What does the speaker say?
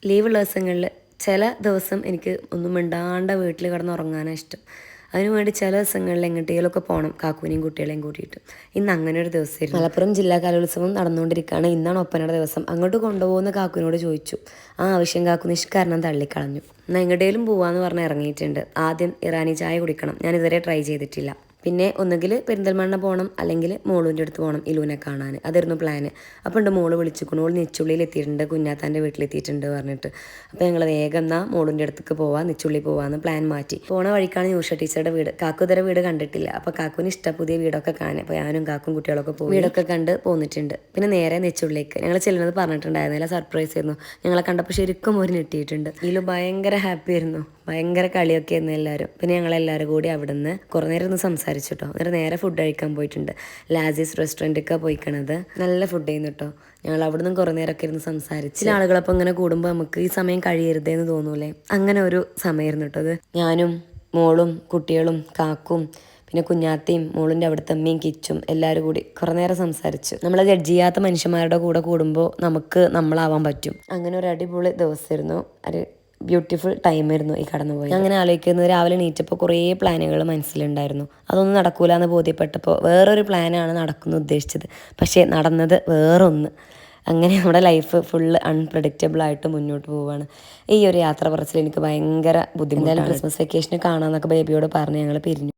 ലീവുള്ള ദിവസങ്ങളിൽ ചില ദിവസം എനിക്ക് ഒന്നും മിണ്ടാണ്ട് വീട്ടിൽ കിടന്ന് ഉറങ്ങാനാണ് ഇഷ്ടം. അതിനു വേണ്ടി ചില ദിവസങ്ങളിൽ എങ്ങോട്ടേലൊക്കെ പോകണം കാക്കൂനെയും കുട്ടികളെയും കൂട്ടിയിട്ട്. ഇന്ന് അങ്ങനെ ഒരു ദിവസമായിരുന്നു. മലപ്പുറം ജില്ലാ കലോത്സവം നടന്നുകൊണ്ടിരിക്കുകയാണ്. ഇന്നാണ് ഒപ്പനയുടെ ദിവസം. അങ്ങോട്ട് കൊണ്ടുപോകുന്ന കാക്കുവിനോട് ചോദിച്ചു. ആ ആവശ്യം കാക്കു നിഷ്കാരണം തള്ളിക്കളഞ്ഞു. എന്നാൽ എങ്ങോട്ടേലും പോവാന്ന് പറഞ്ഞ് ഇറങ്ങിയിട്ടുണ്ട്. ആദ്യം ഇറാനി ചായ കുടിക്കണം. ഞാൻ ഇതുവരെ ട്രൈ ചെയ്തിട്ടില്ല. പിന്നെ ഒന്നുകിൽ പെരിന്തൽമണ്ണ പോകണം, അല്ലെങ്കിൽ മോളൂൻ്റെ അടുത്ത് പോകണം ഇലൂനെ കാണാൻ. അതായിരുന്നു പ്ലാന്. അപ്പോൾ ഉണ്ട് മോള് വിളിച്ചിരിക്കുന്നു. മോള് നെച്ചുള്ളിയിൽ എത്തിയിട്ടുണ്ട്, കുഞ്ഞാത്താൻ്റെ വീട്ടിലെത്തിയിട്ടുണ്ട് പറഞ്ഞിട്ട്. അപ്പോൾ ഞങ്ങൾ വേഗം എന്നാൽ മോളൂൻ്റെ അടുത്തേക്ക് പോവാം, നെച്ചുള്ളി പോവാമെന്ന് പ്ലാൻ മാറ്റി. പോണ വഴിക്കാണ് ന്യൂഷ ടീച്ചറുടെ വീട്. കാക്കു ഇതുവരെ വീട് കണ്ടിട്ടില്ല. അപ്പോൾ കാക്കുവിന് ഇഷ്ടം പുതിയ വീടൊക്കെ കാണാൻ. അപ്പോൾ ഞാനും കാക്കും കുട്ടികളൊക്കെ പോയി വീടൊക്കെ കണ്ട് പോന്നിട്ടുണ്ട്. പിന്നെ നേരെ നെച്ചുള്ളിലേക്ക് ഞങ്ങൾ ചെല്ലുന്നത് പറഞ്ഞിട്ടുണ്ടായിരുന്നില്ല. സർപ്രൈസ് ആയിരുന്നു. ഞങ്ങളെ കണ്ടപ്പോൾ ശരിക്കും ഒരു ഞെട്ടിയിട്ടുണ്ട്. ഇതിൽ ഭയങ്കര ഹാപ്പി ആയിരുന്നു, ഭയങ്കര കളിയൊക്കെ ആയിരുന്നു എല്ലാവരും. പിന്നെ ഞങ്ങളെല്ലാവരും കൂടി അവിടെ നിന്ന് കുറേ നേരം ഒന്ന് സംസാരിച്ചു കേട്ടോ. എന്നിട്ട് നേരെ ഫുഡ് കഴിക്കാൻ പോയിട്ടുണ്ട്. ലാസീസ് റെസ്റ്റോറൻറ്റൊക്കെ പോയിക്കണത്. നല്ല ഫുഡ് ചെയ്യുന്നു കേട്ടോ. ഞങ്ങൾ അവിടെ നിന്ന് കുറേ നേരമൊക്കെ ഇരുന്ന് സംസാരിച്ച്. ചില ആളുകളപ്പം ഇങ്ങനെ കൂടുമ്പോൾ നമുക്ക് ഈ സമയം കഴിയരുതേന്ന് തോന്നൂലേ, അങ്ങനെ ഒരു സമയമായിരുന്നു കേട്ടോ അത്. ഞാനും മോളും കുട്ടികളും കാക്കും പിന്നെ കുഞ്ഞാത്തയും മോളിൻ്റെ അവിടുത്തെ അമ്മയും കിച്ചും എല്ലാവരും കൂടി കുറേ നേരം സംസാരിച്ചു. നമ്മളെ ജഡ്ജ് ചെയ്യാത്ത മനുഷ്യന്മാരുടെ കൂടെ കൂടുമ്പോൾ നമുക്ക് നമ്മളാവാൻ പറ്റും. അങ്ങനെ ഒരു അടിപൊളി ദിവസമായിരുന്നു. ഒരു ബ്യൂട്ടിഫുൾ ടൈമായിരുന്നു ഈ കടന്നുപോയി. അങ്ങനെ ആലോചിക്കുന്നത് രാവിലെ എണീറ്റപ്പോൾ കുറേ പ്ലാനുകൾ മനസ്സിലുണ്ടായിരുന്നു. അതൊന്നും നടക്കൂല എന്ന് ബോധ്യപ്പെട്ടപ്പോൾ വേറൊരു പ്ലാനാണ് നടക്കുന്നത് ഉദ്ദേശിച്ചത്. പക്ഷേ നടന്നത് വേറൊന്ന്. അങ്ങനെ നമ്മുടെ ലൈഫ് ഫുള്ള് അൺപ്രഡിക്റ്റബിളായിട്ട് മുന്നോട്ട് പോവുകയാണ്. ഈ ഒരു യാത്ര പറച്ചിൽ എനിക്ക് ഭയങ്കര ബുദ്ധിമുട്ടാണ്. ക്രിസ്മസ് വെക്കേഷന് കാണാമെന്നൊക്കെ ബേബിയോട് പറഞ്ഞ് ഞങ്ങൾ പിരിഞ്ഞു.